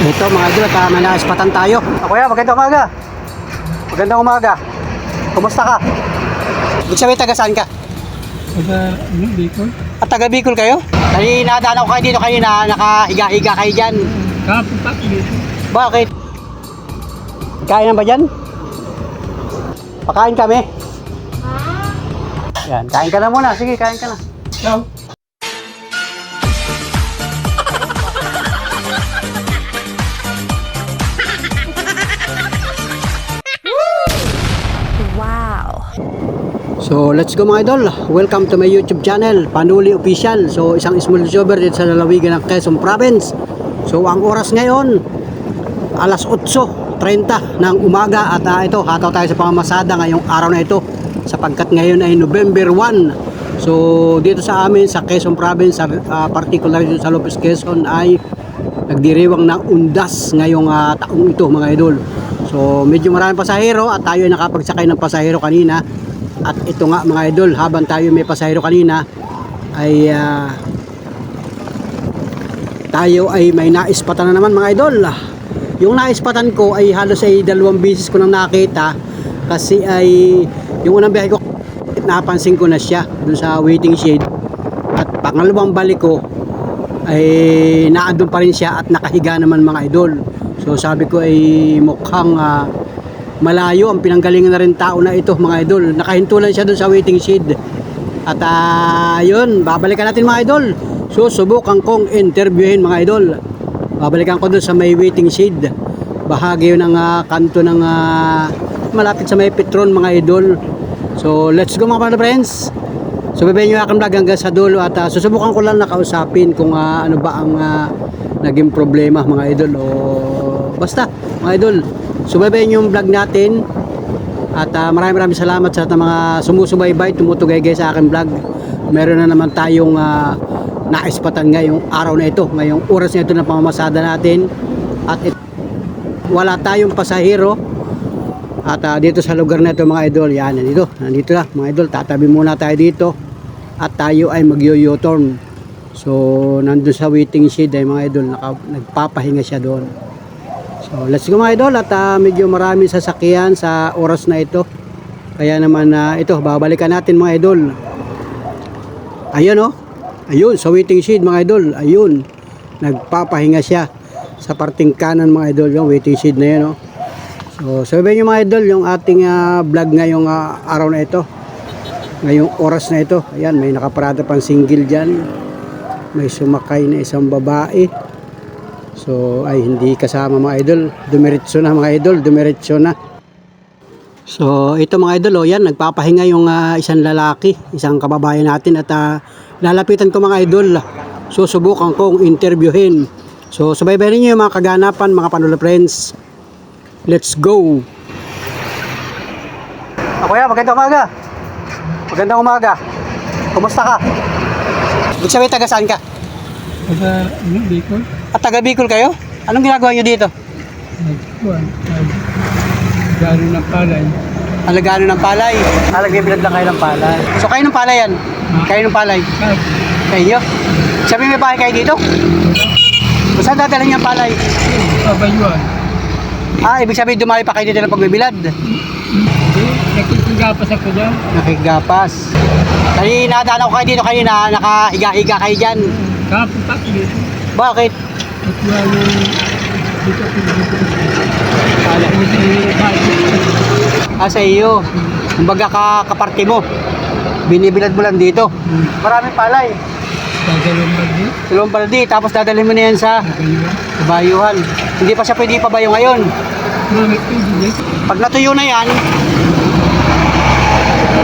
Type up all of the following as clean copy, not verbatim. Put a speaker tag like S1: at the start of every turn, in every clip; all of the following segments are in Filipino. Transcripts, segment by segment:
S1: Ito mga idol, may naispatan tayo. Kuya, magandang umaga. Magandang umaga. Kumusta ka? Ibig sabihin, taga saan ka?
S2: Taga Bicol.
S1: At taga Bicol kayo? Kanina, nadaan ako kayo dito kanina, nakahiga-higa kayo dyan.
S2: Kaputak dito.
S1: Bakit? Kain na ba dyan? Pakain kami. Yan, kain ka na muna. Sige, kain ka na.
S2: Ciao.
S1: So let's go mga idol, welcome to my YouTube channel, Panuli Official. So isang small YouTuber dito sa lalawigan ng Quezon Province. So ang oras ngayon, alas 8:30 ng umaga. At ito, hataw tayo sa pamamasada ngayong araw na ito, sapagkat ngayon ay November 1. So dito sa amin sa Quezon Province, particular dito sa Lopez Quezon, ay nagdiriwang ng undas ngayong taong ito mga idol. So medyo maraming pasahero at tayo ay nakapagsakay ng pasahero kanina. At ito nga mga idol, habang tayo may pasahero kanina ay tayo ay may naispatan na naman mga idol. Yung naispatan ko ay halos ay 2 beses ko nang nakita, kasi ay yung unang biyahe ko napansin ko na siya dun sa waiting shed, at pangalawang balik ko ay naandun pa rin siya at nakahiga naman mga idol. So sabi ko ay mukhang malayo ang pinanggalingan na rin tao na ito mga idol. Nakahintulan siya doon sa waiting shed. At yun, babalikan natin mga idol. So subukan kong interviewin mga idol. Babalikan ko doon sa may waiting shed. Bahagi yun ng kanto ng malapit sa may Petron mga idol. So let's go mga friends. So babayin nyo aking vlog hanggang sa dulo. At susubukan ko lang nakausapin kung ano ba ang naging problema mga idol. O basta mga idol, subaybayin yung vlog natin. At maraming salamat sa mga sumusubaybay, tumutugay sa aking vlog. Meron na naman tayong naispatan ngayong araw na ito, ngayong oras na ito na pamamasada natin. At wala tayong pasahero. At dito sa lugar na ito mga idol, yan, nandito na mga idol. Tatabi muna tayo dito at tayo ay mag-u-turn. So nandun sa waiting shed ay mga idol, nagpapahinga siya doon. So let's go mga idol. At medyo maraming sasakyan sa oras na ito, kaya naman ito, babalikan natin mga idol. Ayun ayun sa waiting shed mga idol, ayun, nagpapahinga siya sa parting kanan mga idol, yung waiting shed na yun. So sabihin nyo mga idol, yung ating vlog ngayong araw na ito, ngayong oras na ito. Ayan, may nakaparada pang single dyan, may sumakay na isang babae. So ay hindi kasama mga idol, dumiretso na mga idol, dumiretso na. So ito mga idol, yan, nagpapahinga yung isang lalaki, isang kababayan natin. At lalapitan ko mga idol, susubukan kong interviewin. So subaybayin niyo yung mga kaganapan mga Panuli friends. Let's go. Kuya, magandang umaga. Magandang umaga. Kumusta ka? Ibig sabihin, taga saan ka?
S2: Taga Bicol.
S1: At taga Bicol kayo? Anong ginagawa nyo dito?
S2: Gano ng palay.
S1: Alagano ng palay. Nagbibilad lang kayo ng palay. So kayo ng palay yan? Kayo ng palay? Kayo? Sabi may bahay kayo dito? Saan dadalhin yung palay?
S2: Pabayuan.
S1: Ibig sabihin dumali pa kayo dito ng pagbibilad?
S2: Nakikigapas ako dyan.
S1: Nakikigapas. Kanina nadaan ako kayo dito kanina, nakahiga-higa kayo dyan.
S2: Kaputak dito.
S1: Bakit?
S2: At wala dito
S1: Sa iyo. Kumbaga kaparte mo, binibilad mo lang dito. Maraming palay. Dalawang baldi. Tapos dadalhin mo na yan sa bayuhan. Hindi pa siya pwede pabayo ngayon. Pag natuyo na yan,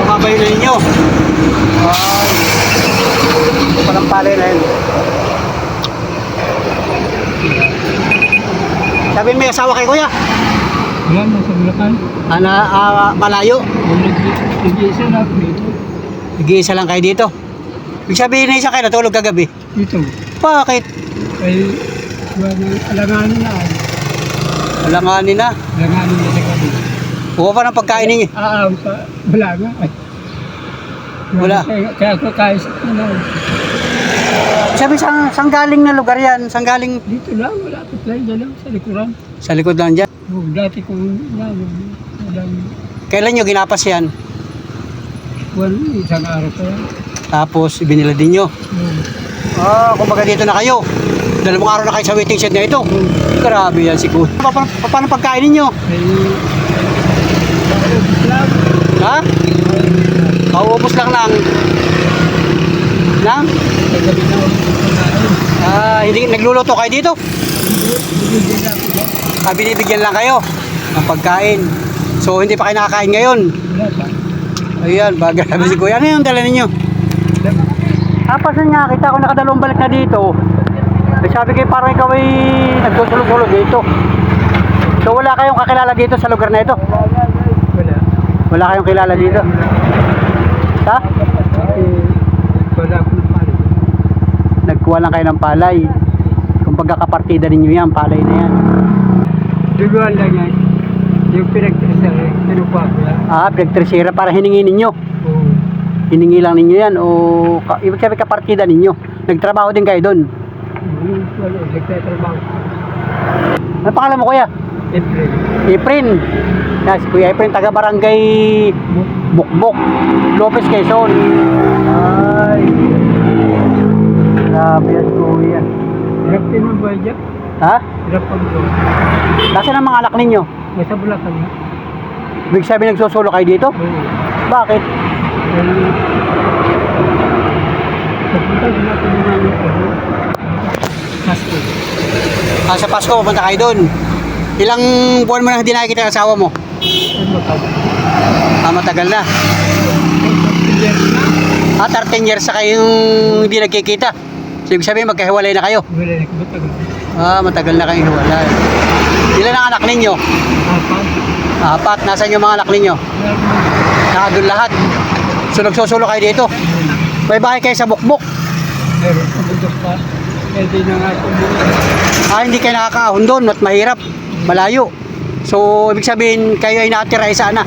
S1: mababayo na ninyo. Ito palang palay na yun. Sabi may asawa kay kuya?
S2: Wala na sa Bulacan.
S1: Malayo?
S2: Nag-iisa na ako dito.
S1: Nag-iisa lang kayo dito? Ibig sabihin na isa kayo natulog kagabi?
S2: Dito.
S1: Bakit?
S2: Ay, alanganin na.
S1: Alanganin na?
S2: Alanganin na sa gabi.
S1: Buka pa ng pagkain ninyo?
S2: Wala nga.
S1: Wala.
S2: Kaya ako kaisip na lang.
S1: So sabi, saan galing na lugar yan? Saan galing?
S2: Dito lang, malapit lang, dyan lang, sa likuran.
S1: Sa likod lang dyan.
S2: Oh, dati kong walang
S1: Kailan nyo ginapas yan?
S2: isang araw pa yan.
S1: Tapos, binila din nyo. Kumbaga dito na kayo. 2 araw na kayo sa waiting shed na ito. Grabe yan si Kuya. Paano pagkain ninyo?
S2: Islam.
S1: Ha? Pauubos lang ng... Ng?
S2: Kagabi na ako kumain.
S1: Hindi nagluluto kayo dito?
S2: Bibigyan na ako.
S1: Binibigyan lang kayo ng pagkain. So, hindi pa kayo nakakain ngayon.
S2: Wala pa.
S1: Ayan, grabe si Kuya. Ano yung dala ninyo? Pasan nga, kita ko nakadalawang balik na dito. Sabi kayo parang ikaw ay nagsusulog-sulog dito. So wala kayong kakilala dito sa lugar na ito?
S2: Wala.
S1: Wala kayong kilala dito? Ha?
S2: Wala akong napalay.
S1: Nagkuha lang kayo ng palay. Kung pagkakapartida ninyo yan, palay na yan.
S2: Duluan lang yan. Yung pinag-tresar, kinukuha ko yan.
S1: Pinagtresera para hiningi ninyo.
S2: Oo.
S1: Hiningi lang ninyo yan o ibig sabihin kapartida ninyo. Nagtrabaho din kayo doon.
S2: Wala, nagtatrabaho.
S1: Ano pangalan mo Kuya?
S2: April.
S1: Efren. Yes, Kuya Efren, taga barangay Bukbok, Lopez, Quezon. Ay. Grabe yan Kuya.
S2: Hirap din ang buhay dyan.
S1: Ha?
S2: Hirap ang buhay.
S1: Nasaan ang mga anak ninyo?
S2: Nasa Bulacan na.
S1: Ibig sabihin nagsusulo kayo dito?
S2: Oo.
S1: Bakit?
S2: Pagpunta din natin yung mga Pasko.
S1: Sa Pasko, pupunta kayo doon. Ilang buwan mo nang hindi nakikita ang asawa mo?
S2: Ano ka ba?
S1: Matagal na. 13 years na kayong hindi nagkikita. So, ibig sabihin magkahiwalay na kayo.
S2: Wala na kumatagal.
S1: Matagal na kayong hiwalay. Ilan ang anak ninyo?
S2: Apat.
S1: 4. Nasaan yung mga anak ninyo? Nakadun lahat. So nagsusulo kayo dito. May bahay kayo sa Bukbok.
S2: Meron sa bundok pa. Pwede na nga itong
S1: Hindi kayo nakakaahon doon at mahirap. Malayo. So ibig sabihin kayo ay nakatira ay sana.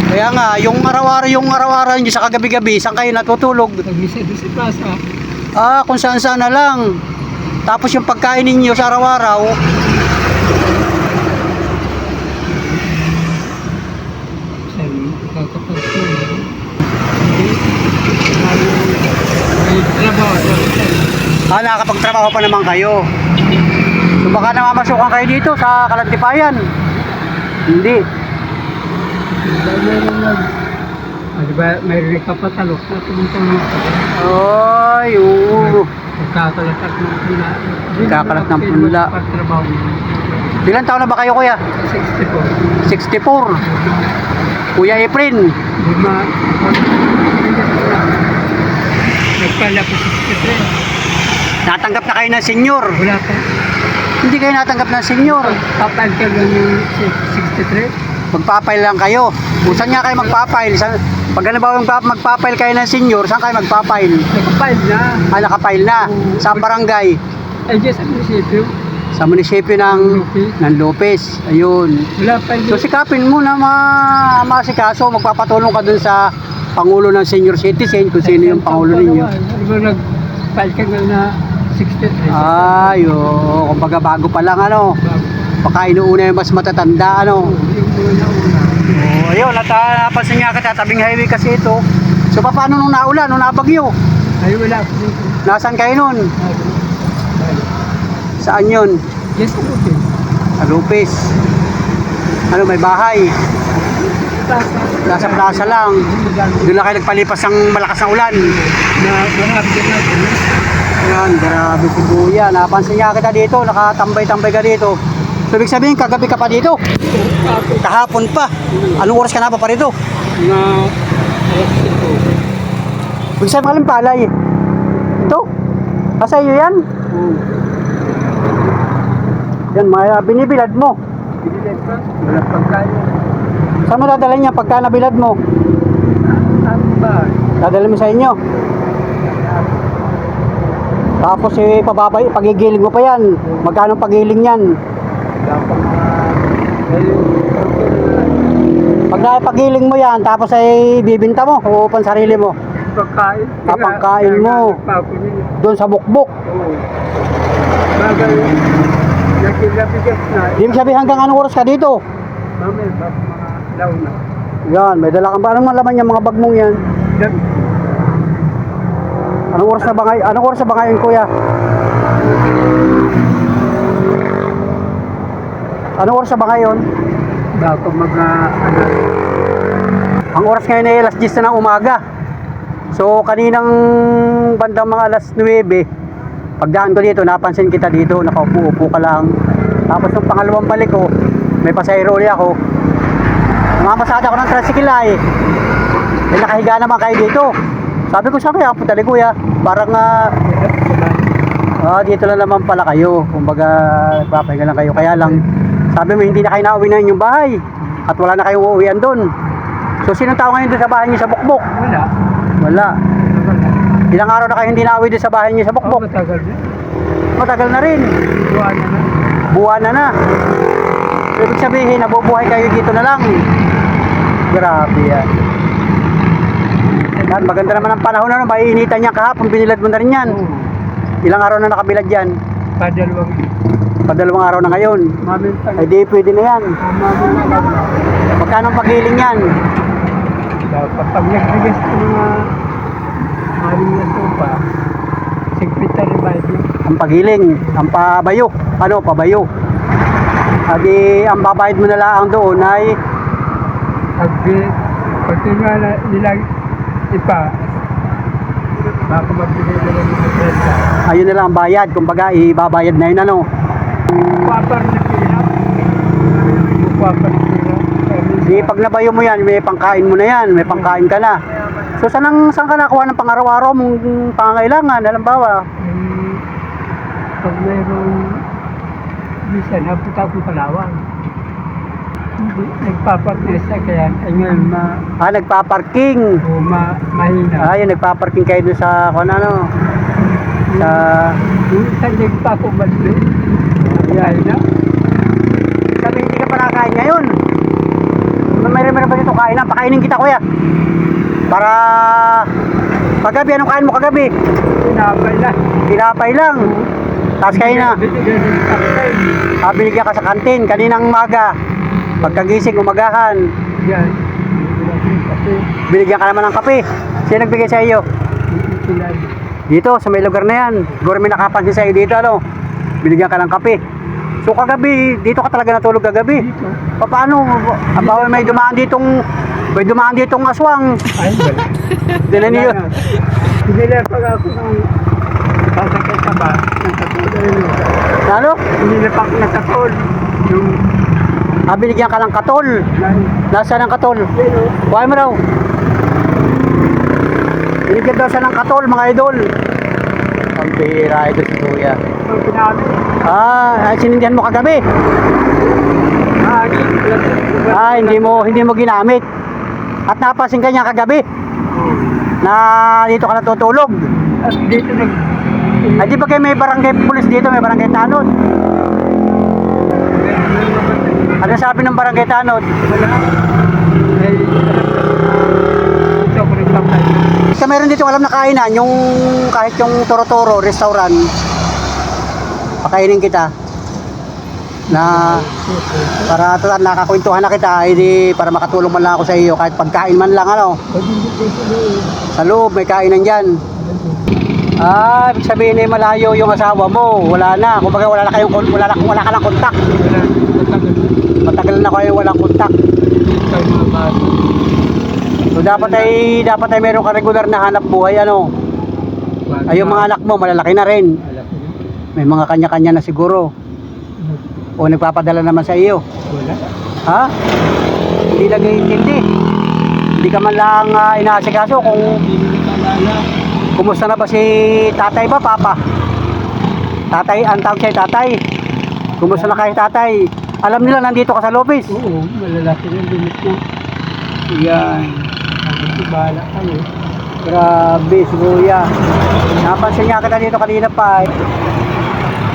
S1: Kaya nga, yung araw-araw nyo sa kagabi-gabi, saan kayo natutulog?
S2: Pag-isa sa plaza.
S1: Kung saan-saan na lang. Tapos yung pagkain ninyo sa araw-araw,
S2: Sabi, kakapagsulo. May trabaho.
S1: nakakapagtrabaho pa naman kayo. So baka namamasukan kayo dito sa Kalantipayan. Hindi.
S2: Meron lang. Diba, mayroon ka patalok na tumuntang
S1: Ay, oo.
S2: Magkakalatak ng pula.
S1: Magkakalat ng pula.
S2: Pagtrabaho mo.
S1: Ilan taon na ba kayo Kuya?
S2: 64.
S1: 64. Kuya Efren.
S2: Lima. Nagpala ko 63.
S1: Natanggap na kayo ng senior.
S2: Wala pa.
S1: Hindi kayo natanggap ng senior.
S2: Papal ka lang yung 63.
S1: Magpapail lang kayo. Kung saan nga kayo magpapail? Pag halimbawa magpapail kayo ng senior, saan kayo magpapail?
S2: Nagpapal na.
S1: Nakapail na. Sa barangay.
S2: Ay, dyan sa munisipyo.
S1: Sa munisipyo ng Lopez. Ayun.
S2: Wala pa
S1: So sikapin mo na masikaso. Magpapatulong ka dun sa Pangulo ng Senior Citizen kung sino yung Pangulo ninyo.
S2: Diba nag-file ka nga na 63?
S1: Ay, oo. Kumbaga bago pa lang ano. Baka inuuna yung mas matatanda ano.
S2: Yung una-una.
S1: Oh, ayun, napansin nga ka tabing highway kasi ito. So paano nung naulan, nung nabagyo?
S2: Ay, wala ako dito.
S1: Nasaan kayo nun? Saan yun?
S2: Yes, okay.
S1: Sa Lopez. Ano, may bahay? Nasa plaza lang. Doon lang kayo nagpalipas ng malakas na ulan.
S2: Na marami din natin.
S1: Ayan, grabe si Kuya. Napansin niya kita dito, nakatambay-tambay ka dito. So, ibig sabihin, kagabi ka pa dito? Kahapon pa. Anong oras ka na pa rito?
S2: Na alas ito.
S1: Ibig sabihin, maling palay. Ito? Asa iyo yan? Yan, mga binibilad mo.
S2: Binilit pa. Wala pagkain.
S1: Saan mo dadalhin niya pagka nabilad mo?
S2: Ano ba?
S1: Dadalhin mo sa inyo. Tapos pagigiling mo pa yan. Magkano pagiling yan?
S2: Wala pa mga...
S1: Pag napagiling mo yan, tapos ay bibinta mo, o pan sarili mo.
S2: Pagkain.
S1: Pagkain mo. Doon sa bukbok.
S2: Oo. Bagay, nakilabigas na.
S1: Di mo sabihin hanggang anong oras ka dito?
S2: Mamay, mga launa.
S1: Yan, may dala kang ba? Anong malaman yung mga bag mong yan?
S2: Dami.
S1: Anong oras na ba ngayon? Anong oras na ba ngayon, kuya? Anong oras na ba ngayon?
S2: Bago mga,
S1: Ang oras ngayon ay alas 10 na ng umaga. So, kaninang bandang mga alas 9, pagdaan ko dito, napansin kita dito, nakaupo-upo ka lang. Tapos yung pangalawang balik ko, may pasahero ulit ako. Namamasada ako ng tricycle ay. Eh, nakahiga naman kayo dito. Sabi ko, saan kaya punta ni kuya? Parang, dito lang naman pala kayo. Kumbaga, papahinga lang kayo. Kaya lang, sabi mo, hindi na kayo nauwi na inyong bahay. At wala na kayong uuwian doon. So, sinong tao ngayon doon sa bahay niyo sa Bukbok?
S2: wala.
S1: Wala. Ilang araw na kayo hindi nauwi doon sa bahay niyo sa Bukbok?
S2: Matagal na.
S1: Matagal na rin.
S2: Buwan na.
S1: Buwan na. Ibig sabihin, nabubuhay kayo dito na lang. Grabe yan. Yan, maganda naman ang panahon na, maiinitan niya kahapon, binilad mo na rin yan. Ilang araw na nakabilad yan?
S2: Padalawang.
S1: Padalawang araw na ngayon.
S2: Mamintang.
S1: Ay di, pwede na yan.
S2: Mamintang.
S1: Magkano ang paghiling yan?
S2: Pag nagbigas ko mga aling na sopa, secretary ba ito?
S1: Ang paghiling, ang pabayo. Ano, pabayo. Adi, ang babayad mo na lang doon ay
S2: Pag tinwala nilang ipa, baka magbigay na lang ng pesa.
S1: ayun na lang ang bayad. Kumbaga, ibabayad na yun ano.
S2: Papar na pira. Papar na pira.
S1: Di, pag nabayo mo yan, may pangkain mo na yan. May pangkain ka na. So, saan ka nakuha ng pang-araw-araw mong pangangailangan? Halimbawa,
S2: Pag mayroong bisa, napunta akong Palawan. Nagpapartesa kaya ngayon
S1: nagpaparking.
S2: mahina.
S1: Ayun, nagpaparking kayo doon sa, kung ano, sa,
S2: Yung isang nagpapabalik, kaya na.
S1: sabi, hindi ka pa nakakain ngayon. Mayroon pa dito kain na, pakainin kita kuya. Para, kagabi, anong kain mo kagabi?
S2: Tinapay na.
S1: Tinapay lang. Tapos kayo na, binigyan ka sa kantin, kaninang maga. Pagkagising, umagahan,
S2: Yan.
S1: binigyan ka naman ng kape. Sino nagbigay sa iyo? Dito, sa may lugar na yan. Siguro may nakapansin sa iyo dito, ano? Binigyan ka ng kape. So kagabi, dito ka talaga natulog kagabi.
S2: Dito.
S1: Paano? Abaw, may dumaan ditong aswang.
S2: Ay, wala.
S1: Dinan niyo.
S2: Hinilepag ako ng sasakay sa ba, ng katol.
S1: Ano?
S2: Hinilepak na katol. Yung,
S1: Binigyan ka ng katol. Nasaan ang katol? Kuha mo daw. Binigyan daw siya ng katol, mga idol. Ang pira, idol si kuya.
S2: yung pinamit.
S1: Sinindihan mo kagabi. Hindi mo ginamit. At napansin ka niya kagabi na dito ka natutulog.
S2: At dito
S1: Di ba kayo may barangay police dito, may barangay tanod? Ano sabi ng barangay tanod?
S2: wala. Ay, ito ko rin papay.
S1: Meron dito alam na kainan, yung kahit yung Toro-Toro restaurant. Pakainin kita. Na para nakakwentuhan na kita, para makatulong man lang ako sa iyo kahit pagkain man lang ano. Sa loob may kainan diyan. Ibig sabihin ay malayo yung asawa mo, wala na. Kumbaga wala ka lang kontak. Matagal na kayo walang kontak. So dapat ay meron ka regular na hanap buhay ano. Ay yung mga anak mo malalaki na rin. May mga kanya-kanya na siguro. O nagpapadala naman sa iyo.
S2: Wala.
S1: Ha? Hindi nag-iintindi. Hindi ka man lang inaasikaso kung kumusta na ba si tatay ba, papa? Tatay, ang tawag sa'yo tatay. Kumusta na kayo tatay? Alam nila nandito ka sa Lopez.
S2: Oo, malalaki na limit na.
S1: Yan.
S2: Bahala kayo.
S1: Grabe, si Kuya. Napansin niya kita dito kanina pa.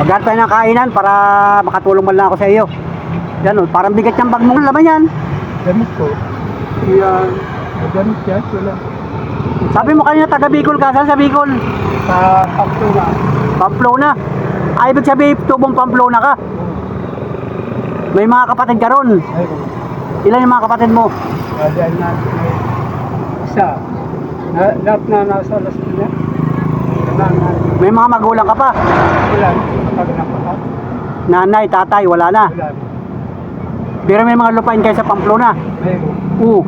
S1: Maghanap tayo ng kainan para makatulong man lang ako sa iyo. Yan o, parang bigat yung bag mong laman yan.
S2: Damit ko. Kaya, ganun siya, wala.
S1: Sabi mo kanina taga Bicol ka, saan sa Bicol?
S2: Sa Pamplona.
S1: Pamplona. Ay, ibig sabihin, tubong Pamplona ka. May mga kapatid ka ron.
S2: Ayun.
S1: Ilan yung mga kapatid mo?
S2: Dahil na, isa. Lahat na nasa Las Piñas.
S1: May mga magulang ka pa.
S2: Wala. Kapag napakat.
S1: Nanay, tatay, wala na.
S2: Wala.
S1: Pero may mga lupain kayo sa Pamplona.
S2: Ayun.
S1: Oo.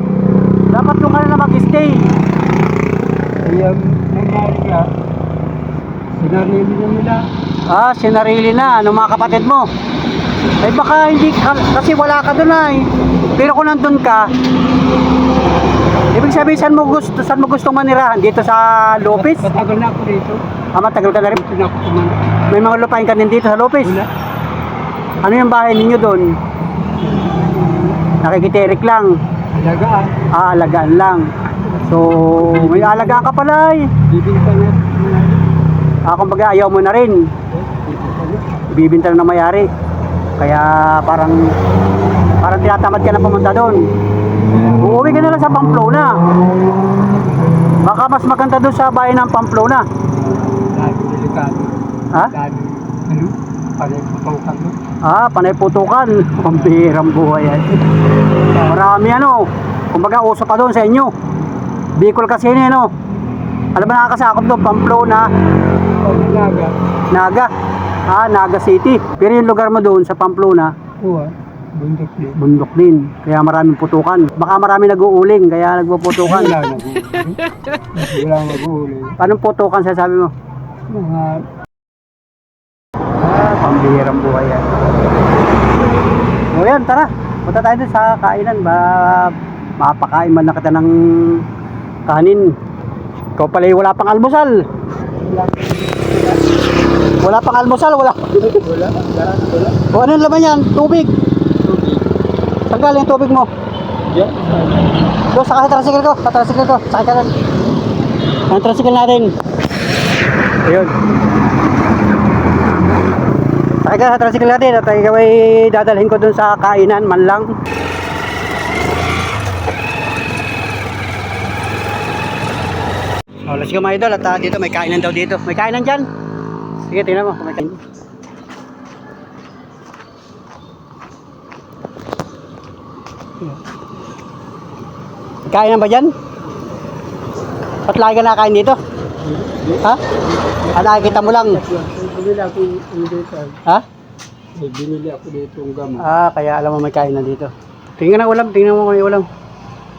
S1: Dapat doon ka na mag-stay.
S2: Kaya, nangyari nga, sinarili na nila.
S1: Ah, sinarili na ng mga kapatid mo. Ay baka hindi ka, kasi wala ka doon ay. Pero kung nandun ka, ibig sabihin saan mo gustong manirahan? Dito sa Lopez?
S2: Matagal na ako dito.
S1: Ah, matagal ka na rin.
S2: Dito na ako kumanda.
S1: May mga lupain ka din dito sa Lopez.
S2: Wala.
S1: Ano yung bahay ninyo doon? Nakikitirik lang.
S2: Alagaan.
S1: Ah, alagaan lang. So, may alagaan ka pala ay.
S2: Bibinta na.
S1: Ah, kumbaga ayaw mo na rin.
S2: Bibinta na.
S1: Ibibinta na ng mayari. Kaya parang tinatamad ka na pumunta doon. Uuwi ka na lang sa Pamplona. Baka mas maganda doon sa bahay ng Pamplona.
S2: Dahil delikado.
S1: Ha?
S2: Dahil, ano, panay putukan mo.
S1: Ah, panay putukan. Pambihirang buhay yan. Marami ano. Kumbaga uso pa doon sa inyo. Bicol kasi yun eh, no? Alam ba nakakasakop doon? Pamplona,
S2: Paglaga.
S1: Naga. Ah, Naga City. Pero yung lugar mo doon sa Pamplona,
S2: Kuha. Bundok din.
S1: bundok din. Kaya maraming putukan. Baka marami nag-uuling, kaya nagpuputukan.
S2: Wala nag-uuli. Wala nag-uuli.
S1: Paano putukan sasabi mo?
S2: Mga
S1: Ah, pambihirang buhay yan. O yan, tara. Punta tayo dun sa kainan. Mapakain man na kita ng kanin. Ikaw pala yung wala pang almusal. Wala pang almusal, wala.
S2: wala. Wala.
S1: O ano yung laman yan? Tubig. Saan galing yung tubig mo?
S2: Yan.
S1: Doon, saka sa tricycle ko. Sa tricycle ko. Sakay ka lang. Ang tricycle natin. Ayun. Sakay ka sa tricycle natin at ikaw ay dadalhin ko doon sa kainan man lang. Oh, let's go mga idol at dito may kainan daw dito. May kainan dyan. Sige, tingnan mo kung may kainan. Kainan ba dyan? Ba't lagi ka nakain dito? Ha? Ah, nakikita mo lang.
S2: Binili ako dito.
S1: Ha?
S2: Binili ako dito ng gamot.
S1: Ah, kaya alam mo may kainan dito. Tingnan ang ulam, tingnan mo kung may ulam.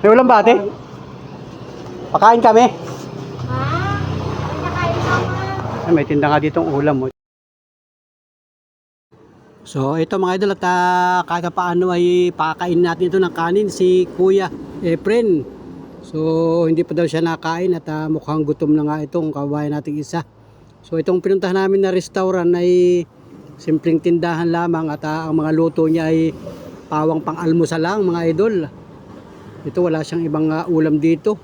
S1: May ulam ba ate? Pakain kami. Ay, may tinda nga ditong ulam mo. So ito mga idol at kahit paano ay pakain natin ito ng kanin si Kuya Efren. So hindi pa daw siya nakain at mukhang gutom na nga itong kabayan nating isa. So itong pinuntahan namin na restaurant ay simpleng tindahan lamang at ang mga luto niya ay pawang pang almusal lang mga idol. Ito wala siyang ibang ulam dito.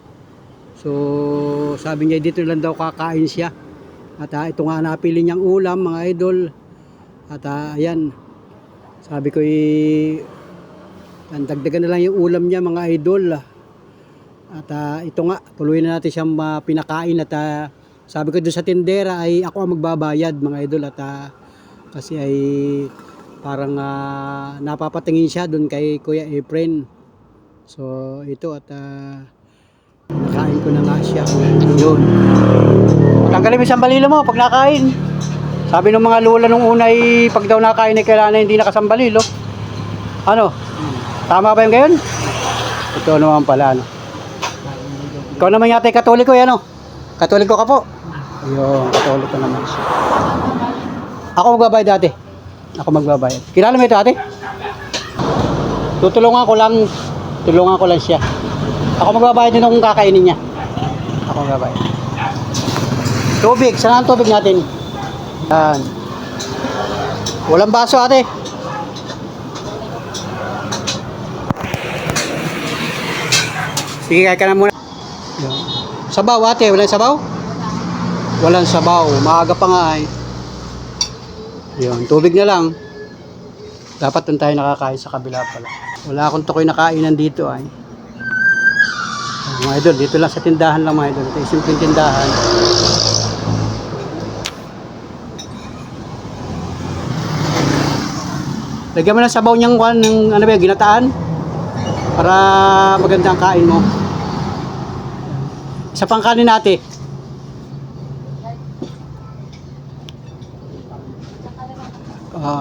S1: So sabi niya dito lang daw kakain siya. At ito nga napili niyang ulam mga idol. At ayan. Sabi ko dagdagan na lang yung ulam niya mga idol. At ito nga tuloy na natin siyang pinakain at sabi ko doon sa tindera ay ako ang magbabayad mga idol at kasi ay parang napapatingin siya doon kay Kuya Efren. So ito at nakain ko na nga siya. Yun. Tanggalin mo isang balilo mo pag nakain. Sabi ng mga lola nung una ay pag daw nakain ay kailangan hindi nakasambalilo. Ano? Tama ba yung gayon? Ito naman pala ano. Ikaw naman yata ay katoliko yan o. Katoliko ka po. Ayun, katoliko naman siya. Ako magbabayad dati. Ako magbabayad. Kilala mo ito ate? Tulungan ko lang siya. Ako magbabayad din kung kakainin niya. Ako magbabayad. Tubig, saan ang tubig natin? Yan. Walang baso ate. Sige, kaya ka na muna. Yan. Sabaw ate, walang sabaw? Walang sabaw, maaga pa nga ay. Yun, tubig na lang. Dapat doon tayo nakakain sa kabila pala. Wala akong tukoy na kainan dito ay. Mga idol, dito lang sa tindahan lang mga idol. Ito yung simpleng tindahan. Lagyan mo ng sabaw niyang ng ano ba, ginataan para maganda ang kain mo. Isa pang kanin natin.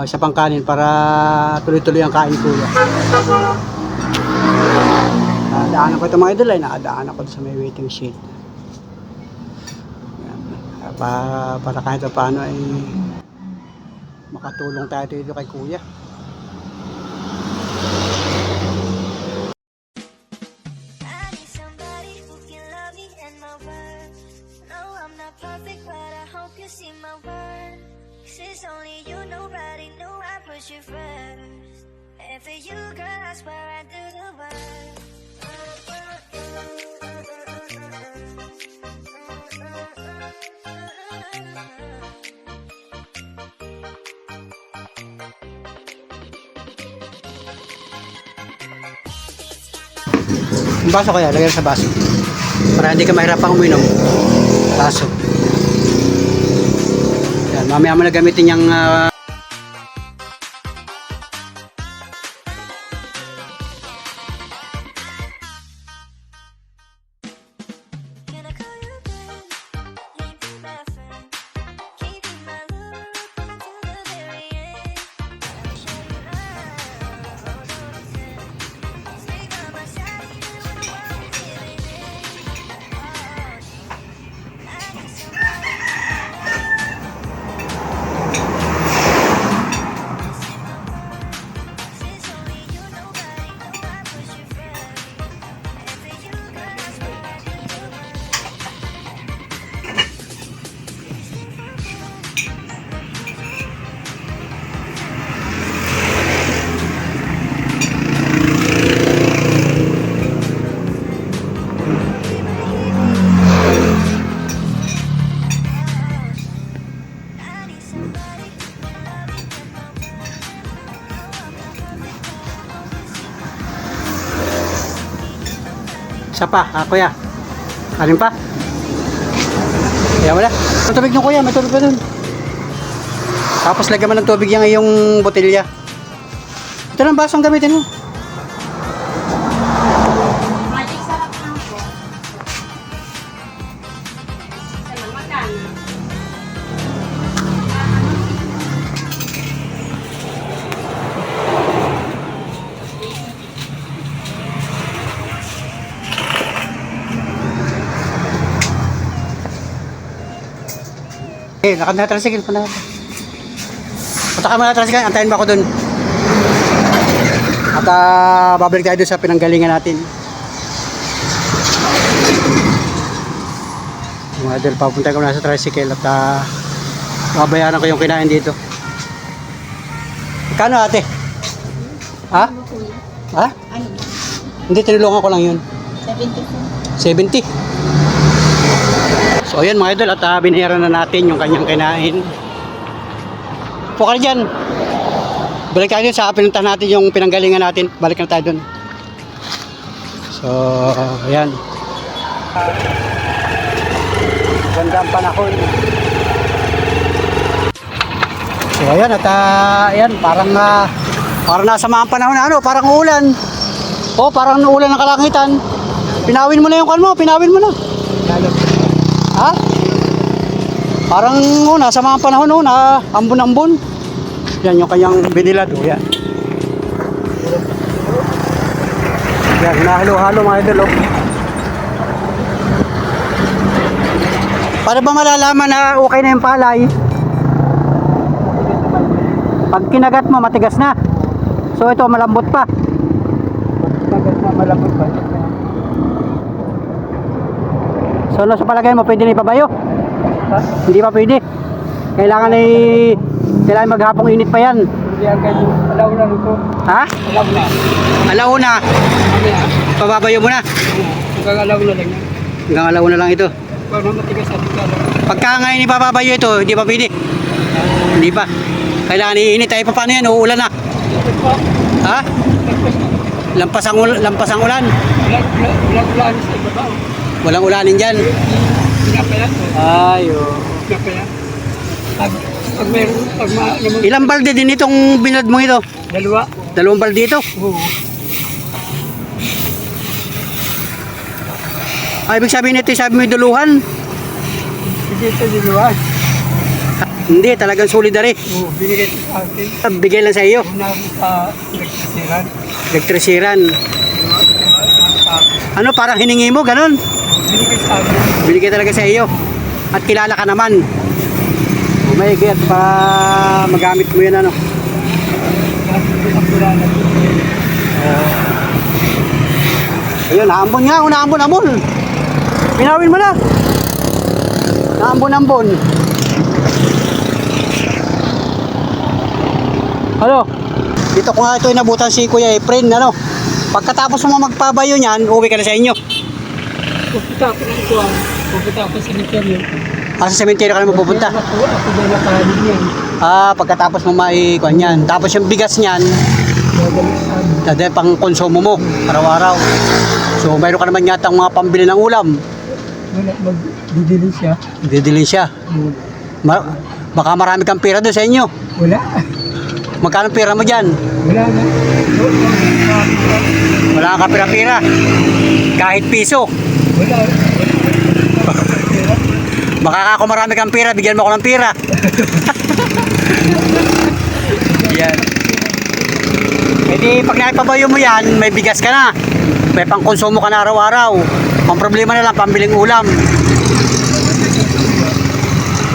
S1: Isa pang kanin para tuloy-tuloy ang kain ko. Nadaanan ko ito mga idol ay nakadaanan ko sa may waiting shed. Yan. Para kahit paano ay makatulong tayo dito kay kuya.
S3: It's only you, nobody knew I put you first. And for you, girl, I swear I do the work.
S1: Yung baso kaya, lagyan sa baso. Para hindi ka mahirapang uminom. Baso. Yan, mamaya mo na gamitin yung
S3: Can I call you back? Leave you my friend. Keep in my loop until the very end. I'll show you love, hold on a sec. Stay by my side even when the world is giving in. I need somebody. Since only you, nobody knew I put you first. And for you, girl, I swear I do the work. I need somebody who can love me when my world. No, I'm not perfect, but I hope you see my
S1: isa pa, kuya. Kanin pa? Kaya wala. May tubig nyo kuya, may tubig pa dun. Tapos lagyan mo ng tubig yung iyong botelya. Ito lang basong gamitin mo.
S4: Magic sarap lang po. Sana magkano?
S1: Lakad na tricycle pa na. Punta ka muna tricycle, antayin mo ako dun. At babalik tayo dun sa pinanggalingan natin. Mga idol, papunta ko na sa tricycle at babayaran ko yung kinain dito. Kano ate? Ha? Ha?
S4: Ano?
S1: Hindi, tinulungan ko lang yun.
S4: 70 po.
S1: 70. So ayan mga idol, at binayaran na natin yung kanyang kinain. Po ka dyan. Balik tayo dun sa pinuntahan natin yung pinanggalingan natin. Balik na tayo dun. So ayan. Ganda ang panahon. So ayan, at ayan, parang nasa mga panahon na ano, parang ulan. Oh, parang ulan ng kalangitan. Pinawin mo na yung kan mo, pinawin mo na. Ha? Parang nasa mga panahon na ambon-ambon. Yan yung kanyang binilad. O yan. Yan, nahalo-halo mga idol. Para ba malalaman na okay na yung palay? Pag kinagat mo, matigas na. So ito, malambot pa.
S2: Magat na malambot pa.
S1: So ano sa palagay mo, pwede na ipabayo?
S2: Ha?
S1: Hindi pa pwede. Kailangan maghapong init pa yan.
S2: Hindi ang ganyan. Alaw na ito.
S1: Ha?
S2: Alaw na.
S1: Alaw na.
S2: Mamaya.
S1: Pababayo mo na.
S2: Hanggang alaw na lang yan.
S1: Hanggang alaw na lang ito.
S2: Para matigas at alaw.
S1: Pagka ngayon ipababayo ito, hindi pa pwede. Hindi pa. Kailangan iinit. Ay paano yan? Uulan na. Ha? Lampas ang ulan.
S2: Ulan sa ibaba.
S1: Walang ulanin dyan.
S2: Pinapayat ko.
S1: Ay,
S2: Pinapayat. Pag meron, naman,
S1: Ilang balde din itong binad mo ito?
S2: dalawa.
S1: 2 balde ito?
S2: Oo.
S1: Ay, ibig sabihin ito, sabi mo yung duluhan?
S2: Sige ito, dalawa.
S1: Hindi, talagang solidary.
S2: Oo, binigay ito sa akin.
S1: Bigay lang sa iyo.
S2: Una ako sa elektrisiran.
S1: Elektrisiran. Ano, parang hiningi mo, ganun?
S2: Binigay sa akin.
S1: Binigay talaga sa iyo. At kilala ka naman. Oh my God, pa magamit mo yan ano.
S2: Kasi pinapulanan.
S1: Ayun, naambon nga, naambon. Pinawin mo na. Naambon. Ano? Dito ko nga ito inabutan si Kuya Efren, ano? Pagkatapos mo magpabayo niyan, uwi ka na sa inyo.
S2: Pupunta ako ng ito. Pupunta ako sa cemetery.
S1: Sa sementeryo ka na mapupunta.
S2: Ako ba nakahanin yan?
S1: Pagkatapos mo maikuan yan. Tapos yung bigas niyan, dahil pang konsumo mo, araw-araw. So, mayroon ka naman yata mga pambili ng ulam.
S2: Wala, magdidili siya.
S1: Didilin siya. Baka marami kang pera doon sa inyo.
S2: Wala.
S1: Magkano pera mo dyan?
S2: Wala na.
S1: Wala ka pera-pera. Kahit piso.
S2: Wala.
S1: Baka ako marami kang pera, bigyan mo ako ng pera. Yan. Pwede pag naipabayo mo yan, may bigas ka na. May pang konsumo ka na araw-araw. Ang problema na lang, pambiling ulam.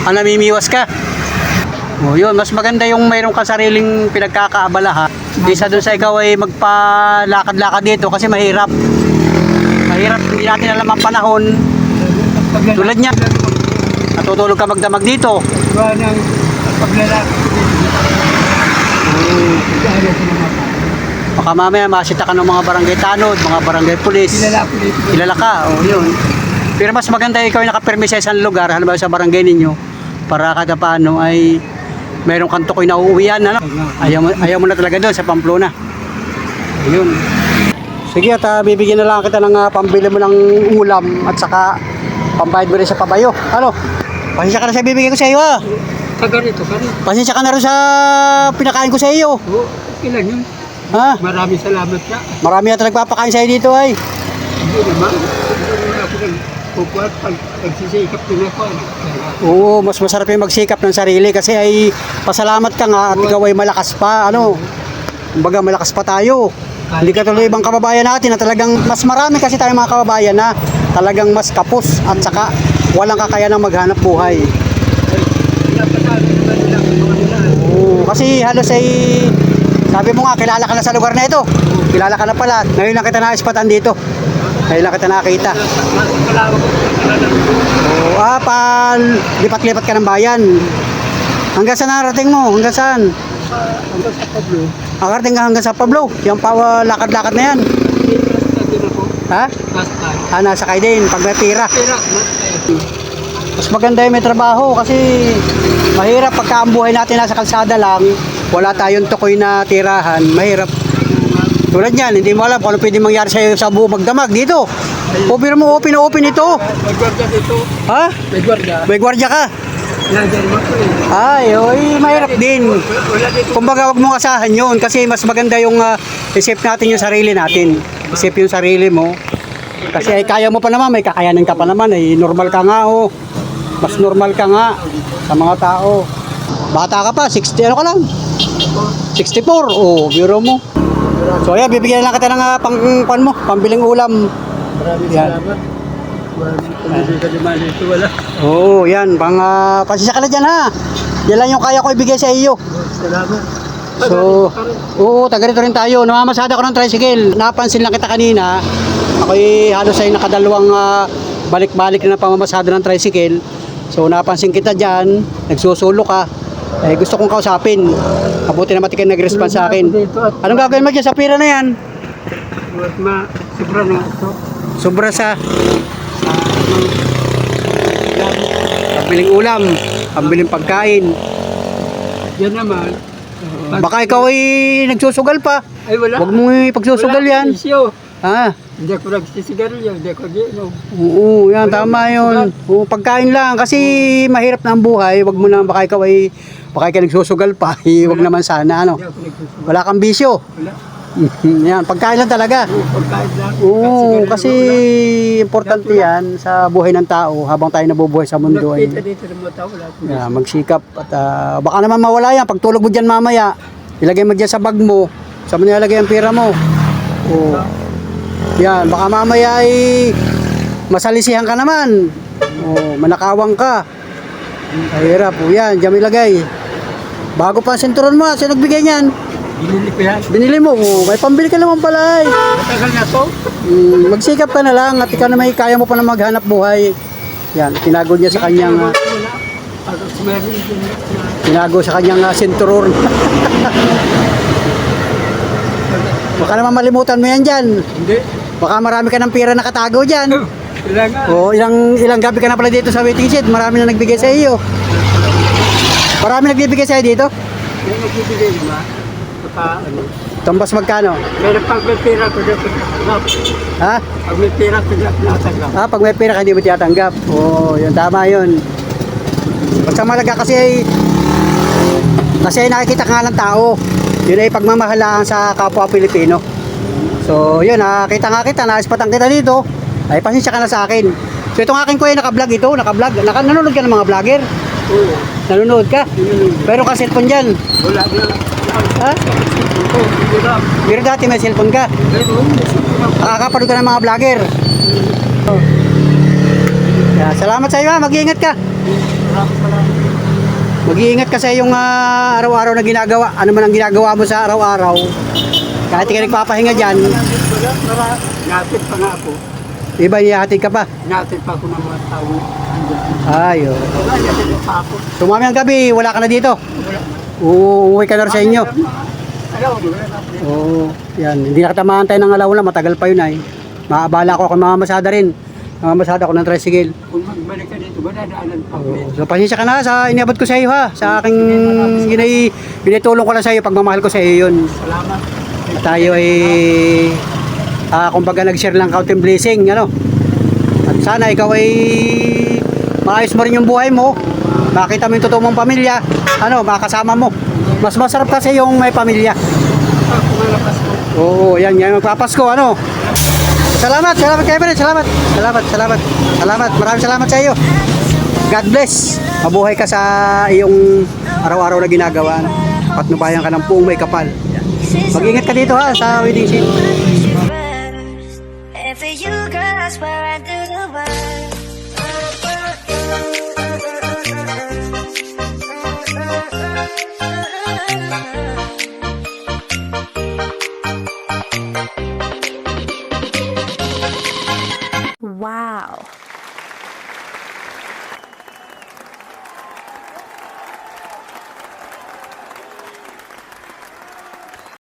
S1: Namimiwas ka. O yun, mas maganda yung mayroon ka sariling pinagkakaabalahan. Isa doon sa ikaw ay magpalakad-lakad dito kasi mahirap. Mahirap, hindi natin alam ang panahon. Tulad niya, natutulog ka magdamag dito.
S2: Gawa ng paglalaki.
S1: Baka mamaya masita ka ng mga barangay tanod, mga barangay pulis.
S2: Kilala ko dito.
S1: Kilala ka, o yun. Pero mas maganda ikaw yung nakapirmi sa isang lugar, halimbawa sa barangay ninyo, para kada paano ay meron kang tukoy na uuwian, ano? Ayaw mo na talaga doon sa Pamplona. Ayun. Sige, at bibigyan na lang kita ng pambili mo ng ulam at saka pambayad mo rin sa pabayo. Ano? Pasensya ka na sa bibigyan ko sa iyo, ha?
S2: Kaganito ka rin.
S1: Pasensya ka na rin sa pinakain ko sa iyo.
S2: Oo, ilan yun?
S1: Ha?
S2: Maraming salamat ka.
S1: Marami na nagpapakain sa iyo dito, ay.
S2: Hindi naman. Hindi ako nang pupuat pagsisikap din ako.
S1: Oo, mas masarap yung magsikap ng sarili kasi ay pasalamat ka nga at ikaw ay malakas pa, ano. Kumbaga malakas pa tayo. Hindi ka tuloy ibang kababayan natin na talagang mas marami kasi tayong mga kababayan na talagang mas kapos at saka walang kakayanang maghanap buhay. Oo, kasi halos ay sabi mo nga kilala ka na sa lugar na ito. Kilala ka na pala. Ngayon lang kita naispatan dito. Ngayon lang kita nakita. Oo, lipat-lipat ka ng bayan. Hanggang saan narating mo? Hanggang saan?
S2: Hanggang sa Pablo.
S1: Akarating ka hanggang sa Pablo. Yung lakad-lakad na yan. Ha? Nasakay din pag may pira. Mas maganda yung may trabaho kasi mahirap pagka ang buhay natin nasa kalsada lang, wala tayong tukoy na tirahan, mahirap. Tulad yan, hindi mo alam kung ano pwede mangyari sa'yo sa buong magdamag dito. Open mo, open ito.
S2: May gwardiya dito.
S1: Ha?
S2: May gwardiya.
S1: May gwardiya ka?
S2: Nandiyan mo ko eh.
S1: Ay, oy, mahirap din.
S2: Wala dito.
S1: Kumbaga wag mong asahan yun kasi mas maganda yung isip natin yung sarili natin. Isip yung sarili mo. Kasi ay kaya mo pa naman, may kakayanan ka pa naman. Ay normal ka nga, oh. Mas normal ka nga sa mga tao. Bata ka pa, 60, ano ka lang? 64, oh, biro mo. So ayan, bibigyan lang kita ng pambiling ulam.
S2: Maraming
S1: Yan.
S2: salamat. Maraming ka naman dito. Wala.
S1: Oo, yan, pasensya ka na dyan, ha. Yan lang yung kaya ko ibigay sa iyo.
S2: Salamat.
S1: So, oo, taga rito rin tayo. Namamasada ko ng tricycle. Napansin lang kita kanina. Ako'y halos ay nakadalawang balik-balik na pamamasada ng tricycle. So, napansin kita dyan. Nagsusulo ka. Eh, gusto kong kausapin. Mabuti naman ikaw nag-response sa akin. Anong gagawin mo dyan sa pira na yan?
S2: Sobra na ito.
S1: Sobra sa pambiling ulam, pambiling pagkain.
S2: Yan naman.
S1: Baka ikaw ay nagsusugal pa.
S2: Ay wala.
S1: Huwag mo ipagsusugal yan.
S2: Isyo.
S1: Ha?
S2: Hindi ako nagsisigarilyo, hindi ako giinom.
S1: Oo, yan, tama yun. Oo, pagkain lang, kasi mahirap na ang buhay, wag mo na, baka ikaw nagsusugal pa, wag naman sana, ano.
S2: Hindi ako nagsusugal.
S1: Wala kang bisyo.
S2: Wala.
S1: Yan, pagkain lang talaga.
S2: Pagkain lang.
S1: Oo, kasi
S2: Wala.
S1: importante yan sa buhay ng tao habang tayo nabubuhay sa mundo.
S2: Nakita
S1: Ay,
S2: dito ng mga tao, wala.
S1: yeah, magsikap at baka naman mawala yan. Pag tulog mo dyan mamaya, ilagay mo dyan sa bag mo, saan mo nilalagay ang pera mo. Oo. Yan, baka mamaya ay masalisihan ka naman. Oo, manakawang ka. Mahirap po yan, dyan mo ilagay. Bago pa ang sinturon mo, sino nagbigay niyan?
S2: Binili ko yan.
S1: Binili mo, may pambili ka naman pala eh.
S2: Matagal na to.
S1: Magsikap ka na lang at ikaw na may kaya mo pa na maghanap buhay. Yan, tinago niya sa kanyang tinago sa kanyang sinturon. Baka naman malimutan mo yan dyan.
S2: Hindi.
S1: Baka marami ka ng pera nakatago dyan.
S2: Wala nga.
S1: O ilang gabi ka na pala dito sa waiting shed. Marami na nagbigay sa iyo. Marami nagbibigay sa iyo dito.
S2: May magbibigay naman. Saka ano.
S1: Tambas magkano?
S2: Pero pag may pera ko dapat natanggap.
S1: Ha?
S2: Pag may pera ko dapat natanggap.
S1: Pag may pera ka hindi mo tinatanggap. Oo, yun tama yun. Basta malaga kasi nakikita ka nga ng tao. Yun ay pagmamahalaan sa kapwa Pilipino. So yun, nakita nga kita, naispatan kita dito. Ay pasensya ka na sa akin. So itong aking kuya naka-vlog ito, nanonood ka ng mga vlogger.
S2: Oo.
S1: Nanonood ka. Pero ka cellphone dyan.
S2: Wala na.
S1: Ha?
S2: Oo, hindi na.
S1: Pero dati may cellphone ka.
S2: Pero,
S1: Nakakapanood ka ng mga vlogger. Yeah, salamat sa iyo ha, mag-iingat ka. Mag-iingat ka sa iyong araw-araw na ginagawa. Ano man ang ginagawa mo sa araw-araw. Kahit ka nagpapahinga dyan,
S2: Natid pa nga ako.
S1: iba niyahatid ka pa.
S2: Natid pa ako ng mga tao.
S1: Ayo.
S2: Wala, natid pa ako.
S1: Sumami ang gabi, wala ka na dito.
S2: Wala.
S1: Uuwi ka na rin sa inyo.
S2: Ayaw, wala na.
S1: Oo, yan. Hindi na kita maantay ng alauna, matagal pa yun ay. Maabala ko mamamasada rin. Mamamasada ko ng tricycle.
S2: Kung magbalik ka dito, madadaanan pa ako.
S1: So pasensya ka na sa iniabot ko sa iyo ha. Sa aking binitulong ko lang sa iyo, pagmamahal ko sa iyo yun.
S2: Salamat.
S1: Tayo ay kumbaga nag-share lang kaunting blessing, ano. At sana ikaw ay maayos mo rin yung buhay mo. Makita mo yung totoo mong pamilya, ano, makasama mo. Mas masarap kasi yung may pamilya.
S2: Ako malakas ko.
S1: Oo, yan, magpapasko, ano. Salamat kayo pa rin, salamat. Maraming salamat sa iyo. God bless. Mabuhay ka sa iyong araw-araw na ginagawa. Ano? Patnubayan ka ng puong may kapal. Mag-ingat ka dito ha, sa wedding scene.
S3: And for you, girl, I swear I do the work.
S5: Wow.